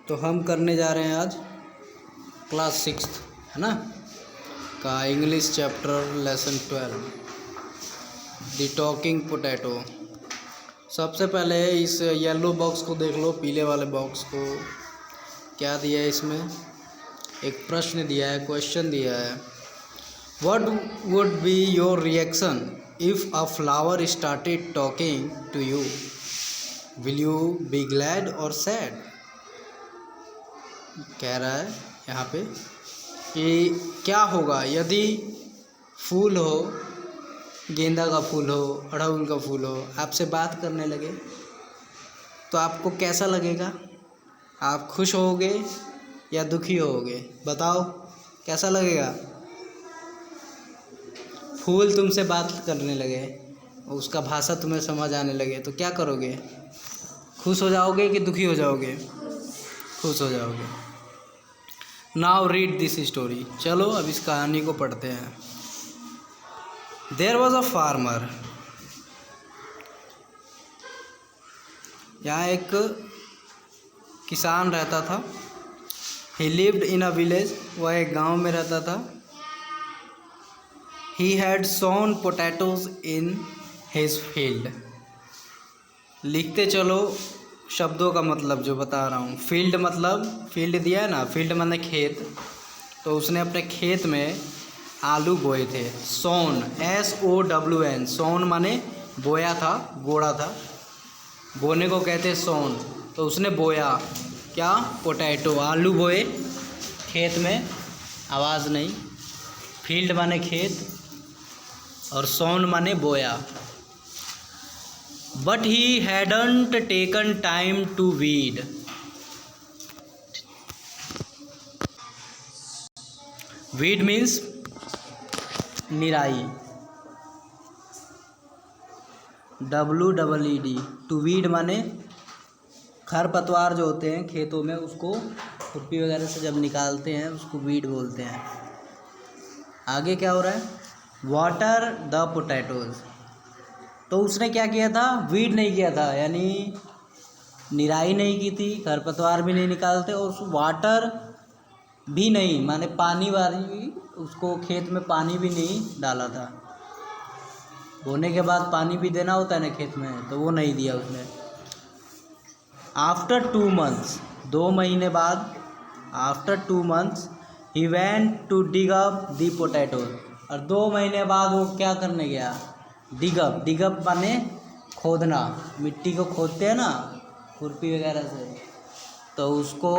तो हम करने जा रहे हैं आज क्लास 6 है ना का English chapter lesson 12 the talking potato. सबसे पहले इस येलो बॉक्स को देख लो, पीले वाले बॉक्स को। क्या दिया है इसमें? एक प्रश्न दिया है, क्वेश्चन दिया है। What would be your reaction if a flower started talking to you? Will you be glad or sad? कह रहा है यहाँ पे कि क्या होगा यदि फूल हो, गेंदा का फूल हो, अड़हुल का फूल हो, आपसे बात करने लगे तो आपको कैसा लगेगा? आप खुश होगे या दुखी होगे? बताओ कैसा लगेगा? फूल तुमसे बात करने लगे, उसका भाषा तुम्हें समझ आने लगे तो क्या करोगे? खुश हो जाओगे कि दुखी हो जाओगे? खुश हो जाओगे। Now read this story. चलो अब इस कहानी को पढ़ते हैं। There was a farmer. यहाँ एक किसान रहता था। He lived in a village. वह एक गांव में रहता था। He had sown potatoes in his field. लिखते चलो शब्दों का मतलब जो बता रहा हूँ। फील्ड मतलब फील्ड दिया है ना, फील्ड माने खेत। तो उसने अपने खेत में आलू बोए थे। सोन SOWN, सोन माने बोया था, गोड़ा था, बोने को कहते सोन। तो उसने बोया क्या? पोटैटो, आलू बोए खेत में। आवाज़ नहीं। फील्ड माने खेत और सोन माने बोया। But he hadn't taken time to weed. Weed means निराई। WEED। टू वीड माने खरपतवार जो होते हैं खेतों में, उसको खुरपी वगैरह से जब निकालते हैं उसको वीड बोलते हैं। आगे क्या हो रहा है? Water the potatoes. तो उसने क्या किया था? वीड नहीं किया था, यानी निराई नहीं की थी, खरपतवार भी नहीं निकालते, और उस वाटर भी नहीं माने पानी वाली, उसको खेत में पानी भी नहीं डाला था। बोने के बाद पानी भी देना होता है ना खेत में, तो वो नहीं दिया उसने। आफ्टर 2 months, 2 महीने बाद, after 2 months he went to dig up the potato. और 2 महीने बाद वो क्या करने गया? डिगअप। डिगअप माने खोदना। मिट्टी को खोदते हैं ना खुरपी वगैरह से, तो उसको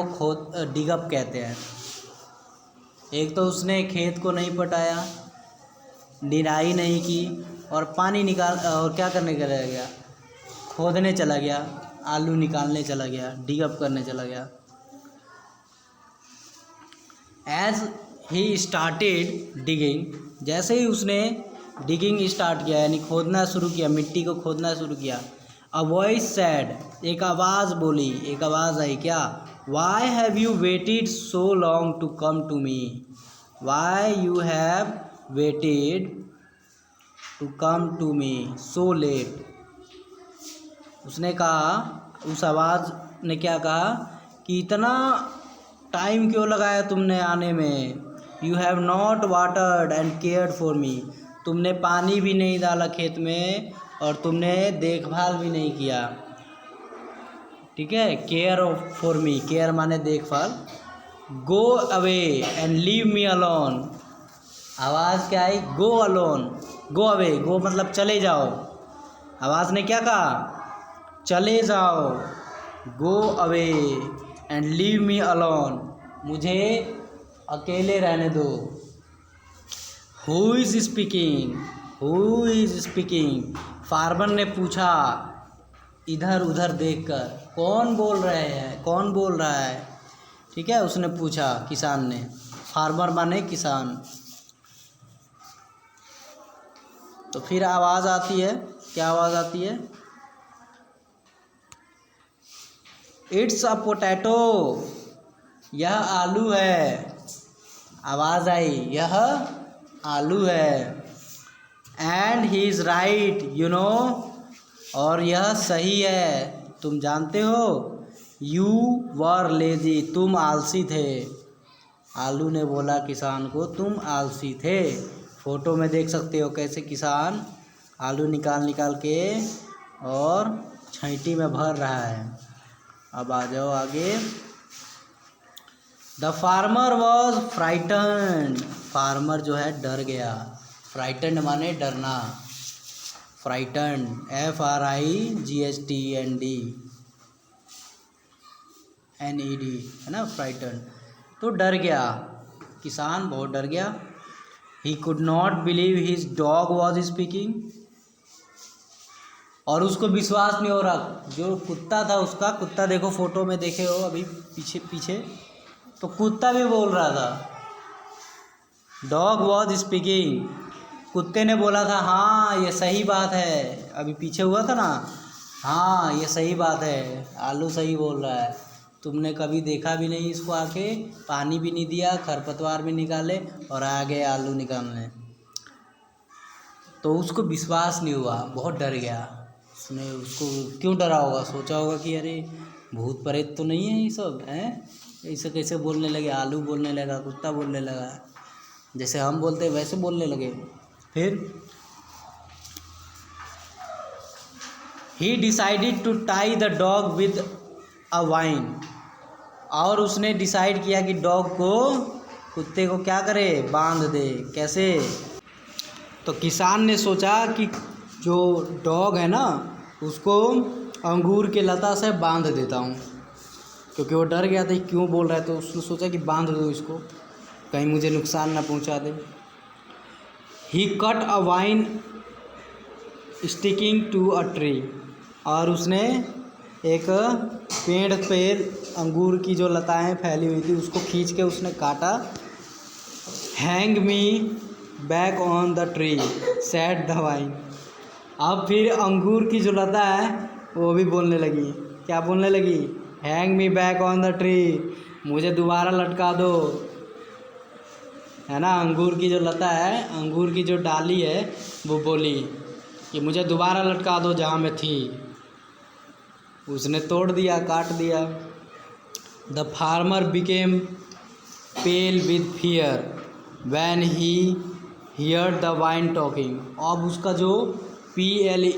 डिगअप कहते हैं। एक तो उसने खेत को नहीं पटाया, निराई नहीं की, और पानी निकाल, और क्या करने के लिए गया? खोदने चला गया, आलू निकालने चला गया, डिगअप करने चला गया। एज ही स्टार्टेड डिगिंग, जैसे ही उसने डिगिंग स्टार्ट किया यानी खोदना शुरू किया, मिट्टी को खोदना शुरू किया, अ वॉइस सैड, एक आवाज़ बोली, एक आवाज़ आई क्या? Why have you waited so long to come to me? Why you have waited to come to me so late? उसने कहा, उस आवाज़ ने क्या कहा कि इतना टाइम क्यों लगाया तुमने आने में? You have not watered and cared for me. तुमने पानी भी नहीं डाला खेत में और तुमने देखभाल भी नहीं किया। ठीक है, केयर फॉर मी, केयर माने देखभाल। Go away and leave me alone. आवाज़ क्या आई? गो अलोन, गो अवे, गो मतलब चले जाओ। आवाज़ ने क्या कहा? चले जाओ। Go away and leave me alone, मुझे अकेले रहने दो। Who is speaking? Who is speaking? Farmer ने पूछा इधर उधर देखकर, कौन बोल रहे हैं, कौन बोल रहा है? ठीक है, उसने पूछा किसान ने। फार्मर माने किसान। तो फिर आवाज़ आती है, क्या आवाज़ आती है? इट्स अ पोटैटो, यह आलू है। आवाज़ आई, यह आलू है। And he is right you know, और यह सही है, तुम जानते हो। यू वर लेजी, तुम आलसी थे। आलू ने बोला किसान को, तुम आलसी थे। फोटो में देख सकते हो कैसे किसान आलू निकाल निकाल के और छैटी में भर रहा है। अब आ जाओ आगे। The farmer was frightened, farmer जो है डर गया। फ्राइटन्ड माने डरना, फ्राइटन्ड FRIGHTND है ना, फ्राइटन्ड, तो डर गया, किसान बहुत डर गया। He could not believe his dog was speaking, और उसको विश्वास नहीं हो रहा, जो कुत्ता था उसका, कुत्ता देखो फोटो में देखे हो अभी पीछे पीछे, तो कुत्ता भी बोल रहा था। डॉग वॉज स्पीकिंग, कुत्ते ने बोला था हाँ ये सही बात है, अभी पीछे हुआ था ना, हाँ ये सही बात है, आलू सही बोल रहा है, तुमने कभी देखा भी नहीं इसको, आके पानी भी नहीं दिया, खरपतवार भी निकाले और आ गए आलू निकालने। तो उसको विश्वास नहीं हुआ, बहुत डर गया। उसने, उसको क्यों डरा होगा, सोचा होगा कि अरे भूत प्रेत तो नहीं है ये सब, हैं ऐसे कैसे बोलने लगे, आलू बोलने लगा, कुत्ता बोलने लगा, जैसे हम बोलते हैं वैसे बोलने लगे। फिर he decided to tie the dog with a vine, और उसने डिसाइड किया कि डॉग को, कुत्ते को क्या करे, बांध दे। कैसे, तो किसान ने सोचा कि जो डॉग है ना उसको अंगूर के लता से बांध देता हूँ, क्योंकि वो डर गया था क्यों बोल रहा है, तो उसने सोचा कि बांध दो इसको, कहीं मुझे नुकसान ना पहुँचा दे। He cut a vine sticking to a tree, और उसने एक पेड़ पे अंगूर की जो लताएं फैली हुई थी उसको खींच के उसने काटा। Hang me back on the tree said the wine, अब फिर अंगूर की जो लता है वो भी बोलने लगी, क्या बोलने लगी, hang me back on the tree, मुझे दोबारा लटका दो, है ना। अंगूर की जो लता है, अंगूर की जो डाली है वो बोली कि मुझे दोबारा लटका दो जहाँ मैं थी। उसने तोड़ दिया, काट दिया। The farmer became pale with fear when he hear the vine talking, अब उसका जो PALE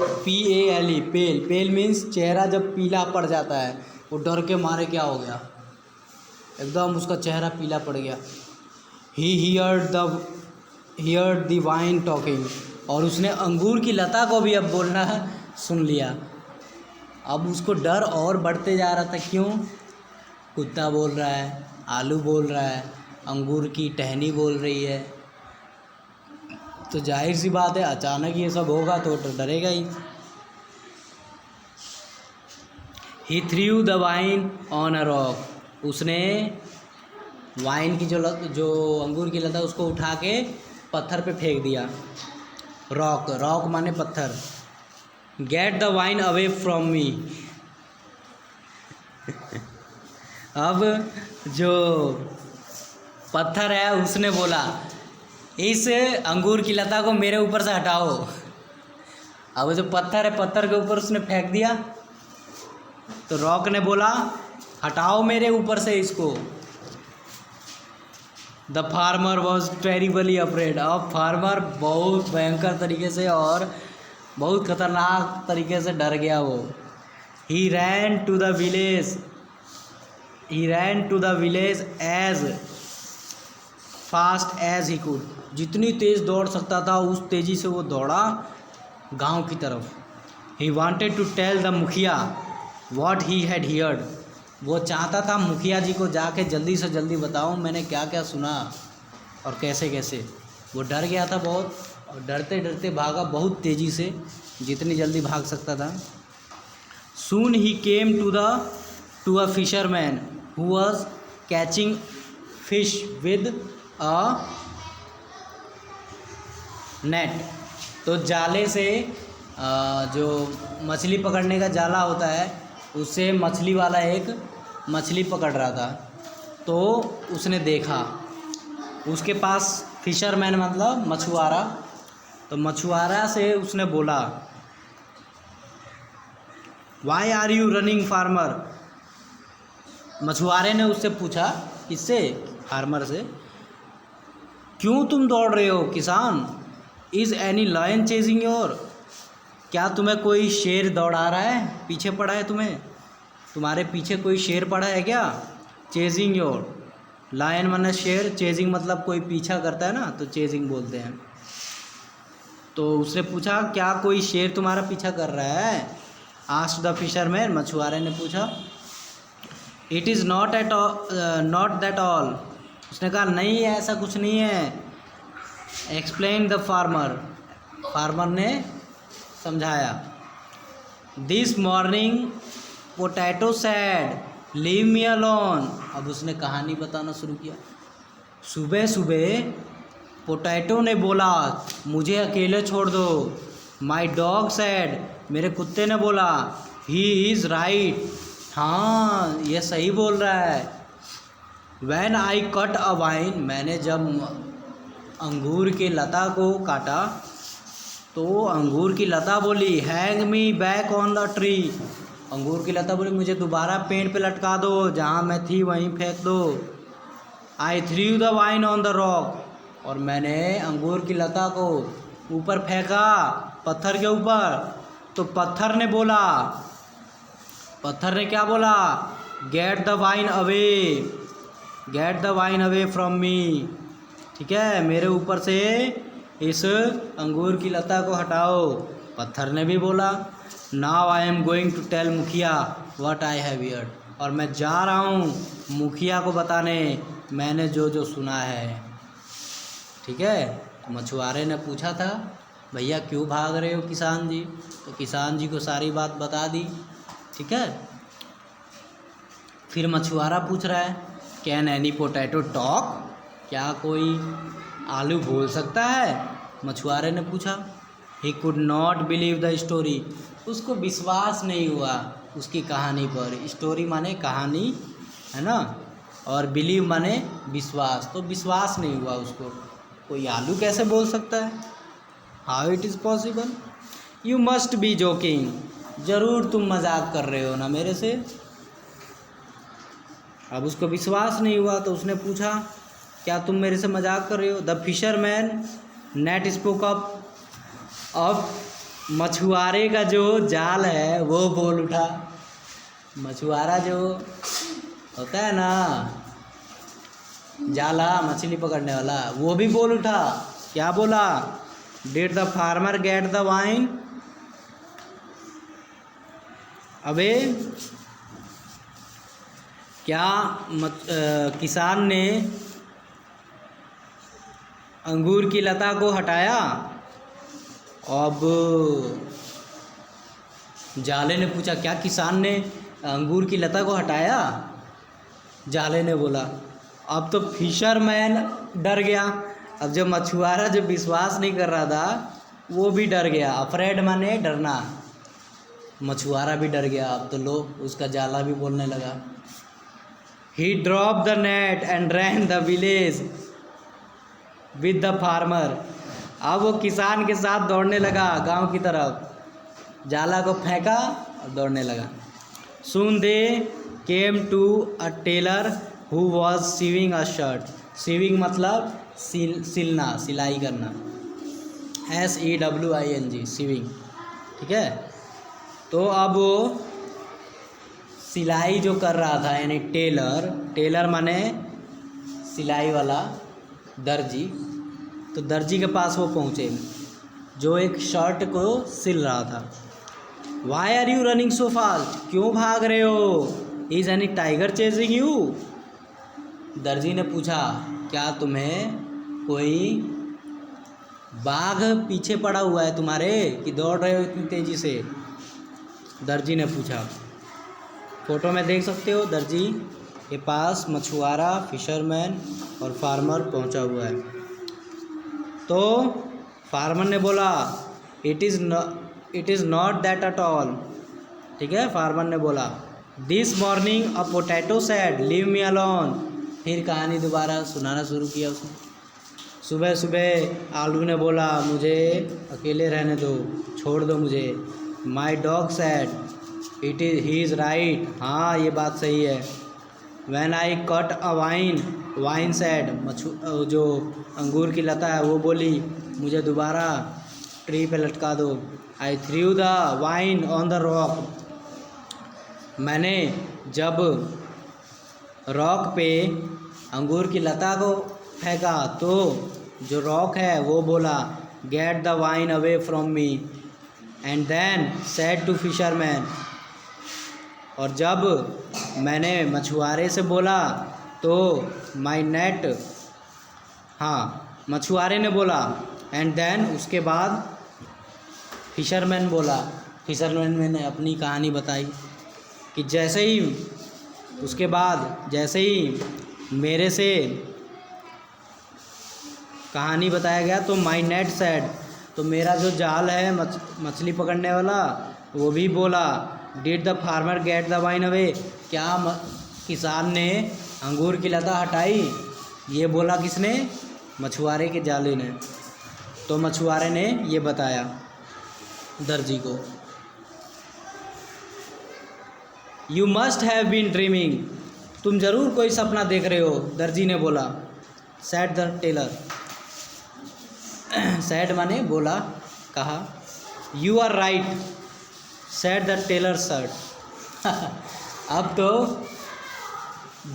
पेल मीन्स चेहरा जब पीला पड़ जाता है, वो डर के मारे क्या हो गया, एकदम उसका चेहरा पीला पड़ गया। ही हियर द वाइन टॉकिंग, और उसने अंगूर की लता को भी अब बोलना सुन लिया। अब उसको डर और बढ़ते जा रहा था, क्यों, कुत्ता बोल रहा है, आलू बोल रहा है, अंगूर की टहनी बोल रही है, तो जाहिर सी बात है अचानक ये सब होगा तो डरेगा ही। He threw the vine on a rock, उसने वाइन की जो अंगूर की लता उसको उठा के पत्थर पे फेंक दिया। रॉक माने पत्थर। Gate the vine away from मी, अब जो पत्थर है उसने बोला इस अंगूर की लता को मेरे ऊपर से हटाओ। अब जो पत्थर है, पत्थर के ऊपर उसने फेंक दिया, तो रॉक ने बोला हटाओ मेरे ऊपर से इसको। The farmer was terribly afraid, अब फार्मर बहुत भयंकर तरीके से और बहुत खतरनाक तरीके से डर गया वो। He ran to the village as fast as he could, जितनी तेज़ दौड़ सकता था उस तेज़ी से वो दौड़ा गांव की तरफ। He wanted to tell the mukhiya what he had heard, वो चाहता था मुखिया जी को जाके जल्दी से जल्दी बताऊं मैंने क्या क्या सुना और कैसे कैसे। वो डर गया था बहुत, और डरते डरते भागा बहुत तेज़ी से, जितनी जल्दी भाग सकता था। Soon he came to a fisherman who was catching fish with a net, तो जाले से जो मछली पकड़ने का जाला होता है उससे मछली वाला एक मछली पकड़ रहा था, तो उसने देखा, उसके पास फिशरमैन मतलब मछुआरा, तो मछुआरा से उसने बोला why are you running farmer, मछुआरे ने उससे पूछा, किससे? फार्मर से, क्यों तुम दौड़ रहे हो किसान? Is any lion chasing your? क्या तुम्हें कोई शेर दौड़ा रहा है, पीछे पड़ा है तुम्हें? तुम्हारे पीछे कोई शेर पड़ा है क्या? चेजिंग योर, लायन माने शेर, चेजिंग मतलब कोई पीछा करता है ना, तो चेजिंग बोलते हैं। तो उसने पूछा, क्या कोई शेर तुम्हारा पीछा कर रहा है? आस्क्ड द फिशरमैन, मछुआरे ने पूछा। It is not that all. उसने कहा, नहीं ऐसा कुछ नहीं है। एक्सप्लेन द फार्मर, फार्मर ने समझाया। This morning potato sad, leave me alone. अब उसने कहानी बताना शुरू किया। सुबह सुबह पोटैटो ने बोला, मुझे अकेले छोड़ दो। माई डॉग सैड, मेरे कुत्ते ने बोला, ही इज़ राइट, हाँ ये सही बोल रहा है। When I cut a wine, मैंने जब अंगूर की लता को काटा तो अंगूर की लता बोली, hang me back on the tree. अंगूर की लता बोली, मुझे दोबारा पेड़ पे लटका दो, जहाँ मैं थी वहीं फेंक दो। I threw the vine on the rock, और मैंने अंगूर की लता को ऊपर फेंका, पत्थर के ऊपर। तो पत्थर ने बोला, पत्थर ने क्या बोला? Get the vine away, gate the vine away from मी। ठीक है, मेरे ऊपर से इस अंगूर की लता को हटाओ। पत्थर ने भी बोला, now I am going to tell mukhiya what I have heard, और मैं जा रहा हूँ मुखिया को बताने मैंने जो जो सुना है। ठीक है, तो मछुआरे ने पूछा था, भैया क्यों भाग रहे हो किसान जी? तो किसान जी को सारी बात बता दी। ठीक है, फिर मछुआरा पूछ रहा है, कैन एनी पोटैटो टॉक? क्या कोई आलू बोल सकता है? मछुआरे ने पूछा। He could not believe the story, उसको विश्वास नहीं हुआ उसकी कहानी पर। स्टोरी माने कहानी है ना, और बिलीव माने विश्वास, तो विश्वास नहीं हुआ उसको। कोई आलू कैसे बोल सकता है? How it is possible? You must be joking, ज़रूर तुम मजाक कर रहे हो ना मेरे से। अब उसको विश्वास नहीं हुआ तो उसने पूछा, क्या तुम मेरे से मजाक कर रहे हो? The fisherman net spoke up, अब मछुआरे का जो जाल है वो बोल उठा। मछुआरा जो होता है ना, जाला मछली पकड़ने वाला, वो भी बोल उठा। क्या बोला? Did the farmer gate the wine? अबे क्या किसान ने अंगूर की लता को हटाया? अब जाले ने पूछा, क्या किसान ने अंगूर की लता को हटाया? जाले ने बोला। अब तो फिशरमैन डर गया। अब जो मछुआरा जो विश्वास नहीं कर रहा था वो भी डर गया। अफ्रेड माने डरना, मछुआरा भी डर गया। अब तो लो उसका जाला भी बोलने लगा। He drop the net and ran the village with the farmer. अब वो किसान के साथ दौड़ने लगा गांव की तरफ, जाला को फेंका और दौड़ने लगा। Soon they came to a tailor who was sewing a shirt. Sewing मतलब सिलना, सिलाई करना, SEWING, सीविंग। ठीक है, तो अब वो सिलाई जो कर रहा था, यानी टेलर, टेलर माने सिलाई वाला, दर्जी। तो दर्जी के पास वो पहुँचे जो एक शर्ट को सिल रहा था। Why are you running so fast? क्यों भाग रहे हो? Is any tiger chasing you? दर्जी ने पूछा, क्या तुम्हें कोई बाघ पीछे पड़ा हुआ है तुम्हारे, कि दौड़ रहे हो इतनी तेज़ी से? दर्जी ने पूछा। फोटो में देख सकते हो दर्जी के पास मछुआरा, फिशरमैन और फार्मर पहुंचा हुआ है। तो फार्मर ने बोला, it is not that at all. ठीक है, फार्मर ने बोला, this morning a potato sad leave me alone. फिर कहानी दोबारा सुनाना शुरू किया उसने। सुबह सुबह आलू ने बोला, मुझे अकेले रहने दो, छोड़ दो मुझे। My dog sad he is right, हाँ ये बात सही है। When I cut a wine, wine sad, जो अंगूर की लता है वो बोली मुझे दोबारा ट्री पे लटका दो। I threw the vine on the rock, मैंने जब रॉक पे अंगूर की लता को फेंका तो जो रॉक है वो बोला get the vine away from me, and then said to fisherman, और जब मैंने मछुआरे से बोला तो माई नेट, हाँ मछुआरे ने बोला, एंड देन उसके बाद फिशरमैन बोला, फिशरमैन ने अपनी कहानी बताई कि जैसे ही उसके बाद जैसे ही मेरे से कहानी बताया गया तो माई नेट सैड, तो मेरा जो जाल है मछली पकड़ने वाला वो भी बोला did the farmer gate the vine away, क्या किसान ने अंगूर की लता हटाई, ये बोला किसने, मछुआरे के जाले ने। तो मछुआरे ने ये बताया दर्जी को। You must have been dreaming, तुम ज़रूर कोई सपना देख रहे हो, दर्जी ने बोला। सैड द टेलर, सैड माने बोला, कहा। You are right said the tailor shirt. अब तो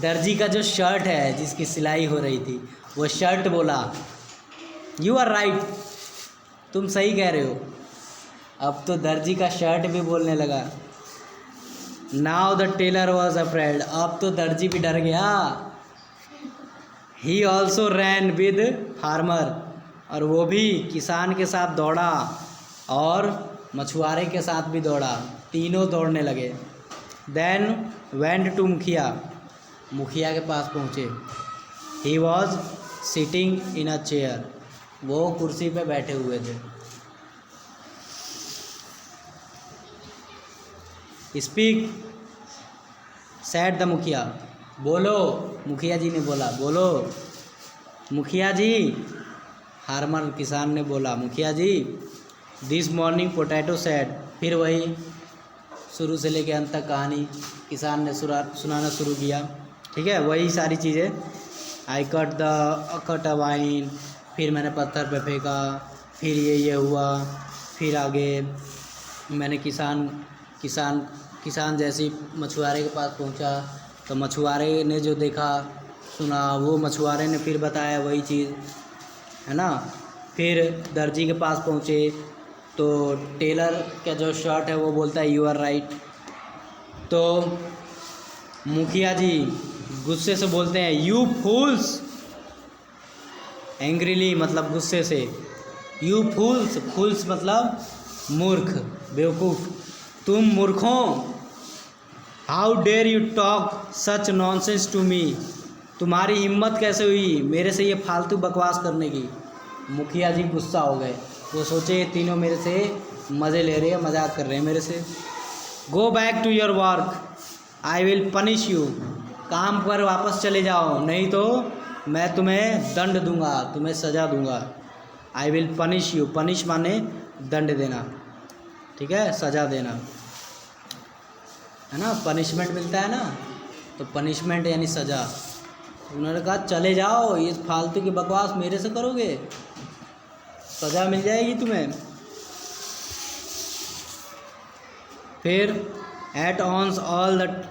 दर्जी का जो शर्ट है जिसकी सिलाई हो रही थी वो शर्ट बोला यू आर राइट, तुम सही कह रहे हो। अब तो दर्जी का शर्ट भी बोलने लगा। Now the tailor was afraid, अब तो दर्जी भी डर गया। He also ran with farmer, और वो भी किसान के साथ दौड़ा और मछुआरे के साथ भी दौड़ा, तीनों दौड़ने लगे। देन वेंट टू मुखिया, मुखिया के पास पहुँचे। He was sitting in a chair, वो कुर्सी पे बैठे हुए थे। स्पीक सैड द मुखिया, बोलो, मुखिया जी ने बोला, बोलो मुखिया जी। फार्मर किसान ने बोला, मुखिया जी। दिस मॉर्निंग पोटैटो सैड, फिर वही शुरू से लेकर अंत तक कहानी किसान ने सुनाना शुरू किया। ठीक है, वही सारी चीज़ें। आई कट अ वाइन, फिर मैंने पत्थर पे फेंका, फिर ये हुआ, फिर आगे मैंने किसान जैसे ही मछुआरे के पास पहुंचा तो मछुआरे ने जो देखा सुना वो मछुआरे ने फिर बताया वही चीज़, है ना। फिर दर्जी के पास पहुँचे तो टेलर का जो शर्ट है वो बोलता है यू आर राइट। तो मुखिया जी गुस्से से बोलते हैं यू फूल्स, एंग्रीली मतलब गुस्से से, यू फूल्स, फूल्स मतलब मूर्ख, बेवकूफ़, तुम मूर्खों। How dare you talk such nonsense to me, तुम्हारी हिम्मत कैसे हुई मेरे से ये फालतू बकवास करने की। मुखिया जी गुस्सा हो गए, वो सोचे ये तीनों मेरे से मज़े ले रहे हैं, मजाक कर रहे हैं मेरे से। Go back to your work I will punish you, काम पर वापस चले जाओ नहीं तो मैं तुम्हें दंड दूंगा, तुम्हें सज़ा दूंगा। आई विल पनिश यू, पनिश माने दंड देना, ठीक है, सज़ा देना, है ना। पनिशमेंट मिलता है ना, तो पनिशमेंट यानी सज़ा। उन्होंने कहा चले जाओ, ये फालतू की बकवास मेरे से करोगे, सज़ा मिल जाएगी तुम्हें। फिर at once all the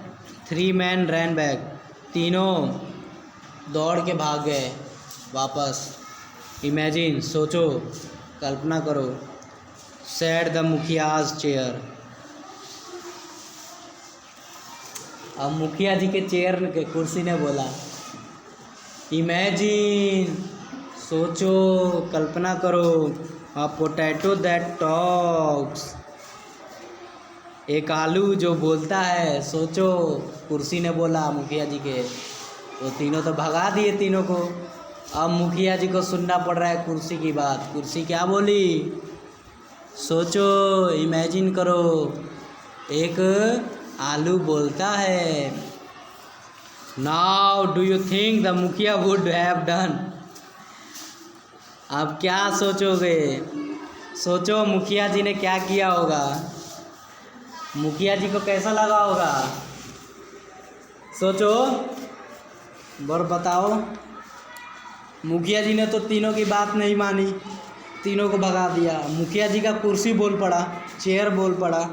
three man ran back, तीनों दौड़ के भाग गए वापस। इमेजिन, सोचो, कल्पना करो, सैड द मुखियाज चेयर, अब मुखिया जी के चेयर के कुर्सी ने बोला इमेजिन, सोचो, कल्पना करो, अ पोटैटो दैट टॉक्स, एक आलू जो बोलता है, सोचो, कुर्सी ने बोला मुखिया जी के। वो तीनों तो भगा दिए तीनों को, अब मुखिया जी को सुनना पड़ रहा है कुर्सी की बात। कुर्सी क्या बोली, सोचो, इमेजिन करो, एक आलू बोलता है। Now do you think the मुखिया वुड हैव डन, अब क्या सोचोगे, सोचो मुखिया जी ने क्या किया होगा, मुखिया जी को कैसा लगा होगा, सोचो। और बताओ, मुखिया जी ने तो तीनों की बात नहीं मानी, तीनों को भगा दिया। मुखिया जी का कुर्सी बोल पड़ा, चेयर बोल पड़ा।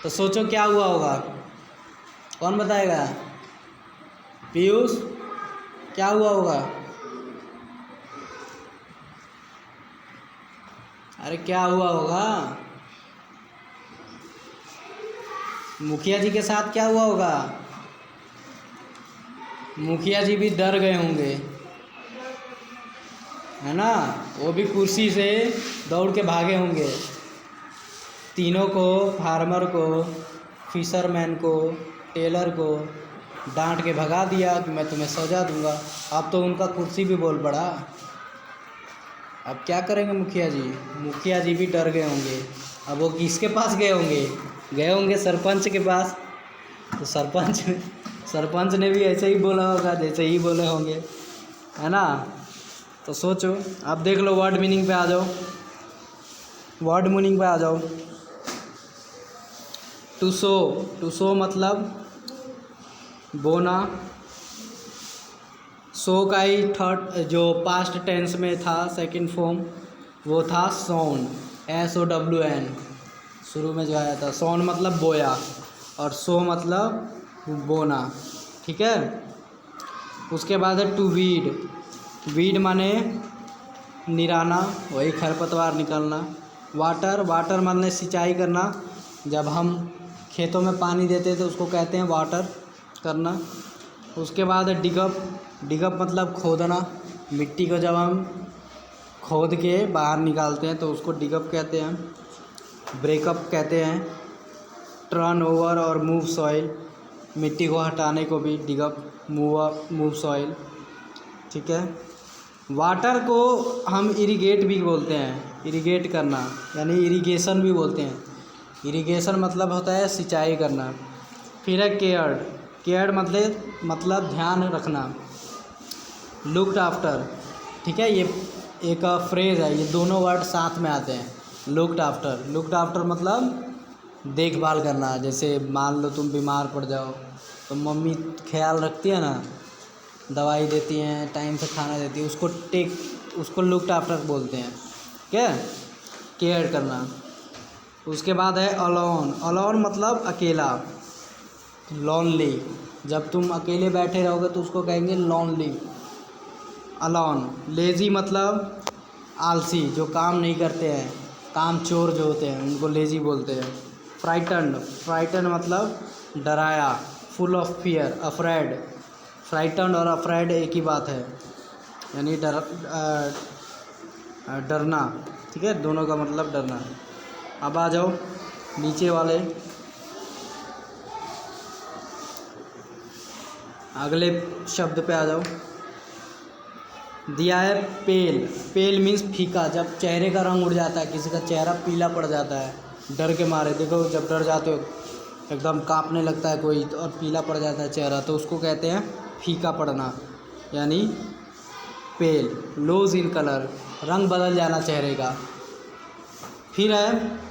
तो सोचो क्या हुआ होगा, कौन बताएगा? पीयूष, क्या हुआ होगा? अरे क्या हुआ होगा? मुखिया जी के साथ क्या हुआ होगा? मुखिया जी भी डर गए होंगे, है ना? वो भी कुर्सी से दौड़ के भागे होंगे। तीनों को, फार्मर को, फिशरमैन को, टेलर को डांट के भगा दिया कि मैं तुम्हें सजा दूंगा। अब तो उनका कुर्सी भी बोल पड़ा। अब क्या करेंगे मुखिया जी? मुखिया जी भी डर गए होंगे। अब वो किसके पास गए होंगे? गए होंगे सरपंच के पास। तो सरपंच ने भी ऐसे ही बोला होगा जैसे ही बोले होंगे, है ना? तो सोचो, अब देख लो, वर्ड मीनिंग पे आ जाओ। वर्ड मीनिंग पे आ जाओ। टू सो मतलब बोना। सो का ही थर्ड जो पास्ट टेंस में था सेकंड फॉर्म, वो था सोन, SOWN। शुरू में जो आया था सोन मतलब बोया, और सो मतलब बोना, ठीक है। उसके बाद है टू वीड। वीड माने निराना, वही खरपतवार निकालना। वाटर माने सिंचाई करना। जब हम खेतों में पानी देते हैं तो उसको कहते हैं वाटर करना। उसके बाद है डिगअप मतलब खोदना। मिट्टी को जब हम खोद के बाहर निकालते हैं तो उसको डिगअप कहते हैं। ब्रेकअप कहते हैं। टर्न ओवर और मूव सॉइल, मिट्टी को हटाने को भी डिगअप, मूव सॉइल, ठीक है। वाटर को हम इरिगेट भी बोलते हैं, इरिगेट करना, यानी इरिगेशन भी बोलते हैं। इरिगेशन मतलब होता है सिंचाई करना। फिर है केयर्ड मतलब ध्यान रखना। लुक्ड आफ्टर, ठीक है, ये एक फ्रेज़ है, ये दोनों वर्ड साथ में आते हैं। लुक्ड आफ्टर मतलब देखभाल करना। जैसे मान लो तुम बीमार पड़ जाओ तो मम्मी ख्याल रखती है ना, दवाई देती हैं, टाइम से खाना देती है, उसको लुक्ड आफ्टर बोलते हैं, क्या? केयर करना। उसके बाद है अलोन मतलब अकेला, लॉनली। जब तुम अकेले बैठे रहोगे तो उसको कहेंगे लॉनली, अलोन। लेज़ी मतलब आलसी, जो काम नहीं करते हैं, काम चोर जो होते हैं उनको लेज़ी बोलते हैं। फ्राइटन मतलब डराया। Full of fear, afraid. Frighten और अफ्रेड एक ही बात है, यानी डरना, ठीक है, दोनों का मतलब डरना। अब आ जाओ नीचे वाले, अगले शब्द पे आ जाओ। दिया है पेल मीन्स फीका। जब चेहरे का रंग उड़ जाता है, किसी का चेहरा पीला पड़ जाता है डर के मारे, देखो जब डर जाते हो एकदम कांपने लगता है कोई और पीला पड़ जाता है चेहरा, तो उसको कहते हैं फीका पड़ना, यानी पेल। लूज इन कलर, रंग बदल जाना चेहरे का। फिर है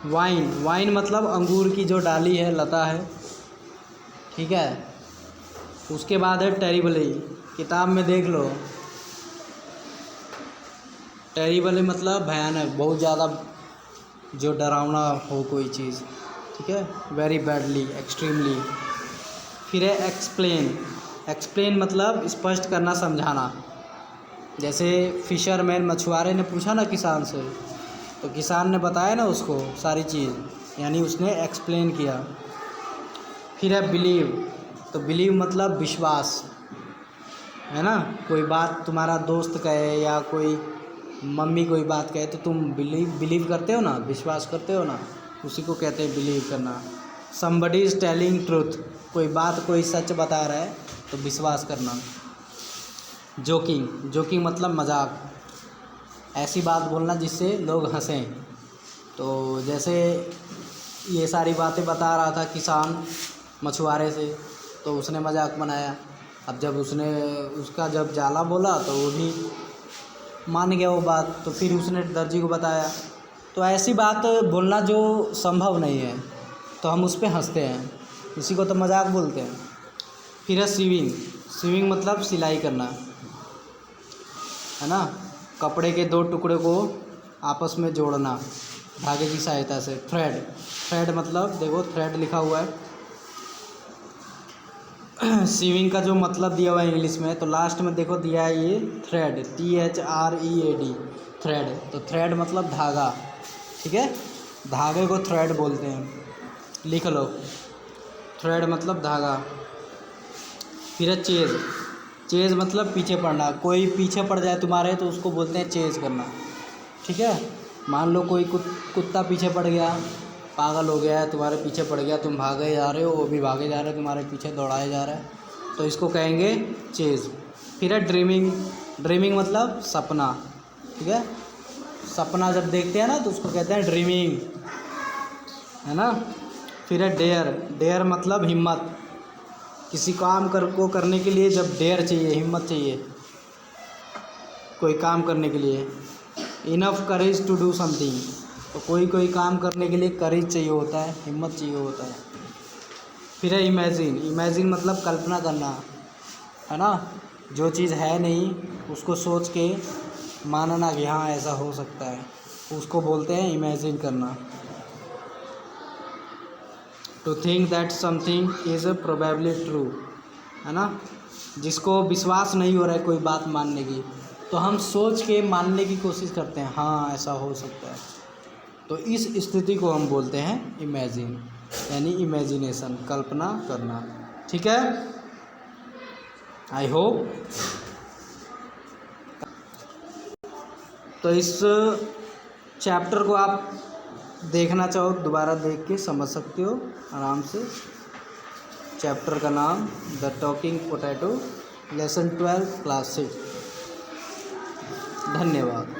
वाइन मतलब अंगूर की जो डाली है, लता है, ठीक है। उसके बाद है टेरिबली, किताब में देख लो, टेरिबली मतलब भयानक, बहुत ज़्यादा जो डरावना हो कोई चीज़, ठीक है। Very badly, extremely. फिर है एक्सप्लेन मतलब स्पष्ट करना, समझाना। जैसे फिशरमैन, मछुआरे ने पूछा ना किसान से, तो किसान ने बताया ना उसको सारी चीज़, यानी उसने एक्सप्लेन किया। फिर है बिलीव मतलब विश्वास, है ना। कोई बात तुम्हारा दोस्त कहे या कोई मम्मी कोई बात कहे तो तुम बिलीव करते हो ना, विश्वास करते हो ना, उसी को कहते हैं बिलीव करना। समबडी इज़ टेलिंग ट्रूथ, कोई बात कोई सच बता रहा है तो विश्वास करना। जोकिंग मतलब मजाक, ऐसी बात बोलना जिससे लोग हंसें। तो जैसे ये सारी बातें बता रहा था किसान मछुआरे से, तो उसने मजाक बनाया। अब जब उसका जब जाला बोला तो वो भी मान गया वो बात, तो फिर उसने दर्जी को बताया। तो ऐसी बात बोलना जो संभव नहीं है तो हम उस पर हंसते हैं, इसी को तो मजाक बोलते हैं। फिर है सीविंग। सीविंग मतलब सिलाई करना, है ना। कपड़े के दो टुकड़े को आपस में जोड़ना धागे की सहायता से। थ्रेड, थ्रेड मतलब देखो थ्रेड लिखा हुआ है। सीविंग का जो मतलब दिया हुआ है इंग्लिश में, तो लास्ट में देखो दिया है ये थ्रेड, THREAD, थ्रेड। तो थ्रेड मतलब धागा, ठीक है, धागे को थ्रेड बोलते हैं, लिख लो। थ्रेड मतलब धागा। फिर है चेज। चेज मतलब पीछे पड़ना। कोई पीछे पड़ जाए तुम्हारे तो उसको बोलते हैं चेज करना, ठीक है। मान लो कोई कुत्ता पीछे पड़ गया, पागल हो गया है, तुम्हारे पीछे पड़ गया, तुम भागे जा रहे हो, वो भी भागे जा रहे हो, तुम्हारे पीछे दौड़ाए जा रहा है, तो इसको कहेंगे चेज। फिर है ड्रीमिंग। ड्रीमिंग मतलब सपना, ठीक है। सपना जब देखते हैं ना तो उसको कहते हैं ड्रीमिंग, है ना। फिर है डेयर। डेयर मतलब हिम्मत। किसी काम को करने के लिए जब डेयर चाहिए, हिम्मत चाहिए कोई काम करने के लिए। Enough courage to do something, तो कोई काम करने के लिए करेज चाहिए होता है, हिम्मत चाहिए होता है। फिर है इमेजिन। इमेजिन मतलब कल्पना करना, है ना। जो चीज़ है नहीं उसको सोच के मानना कि हाँ ऐसा हो सकता है, उसको बोलते हैं इमेजिन करना। To think that something is probably true, है ना। जिसको विश्वास नहीं हो रहा है कोई बात मानने की, तो हम सोच के मानने की कोशिश करते हैं, हाँ ऐसा हो सकता है। तो इस स्थिति को हम बोलते हैं इमेजिन, यानी इमेजिनेशन, कल्पना करना, ठीक है। आई होप तो इस चैप्टर को आप देखना चाहो दोबारा देख के समझ सकते हो आराम से। चैप्टर का नाम the talking potato, lesson 12 class 6। धन्यवाद।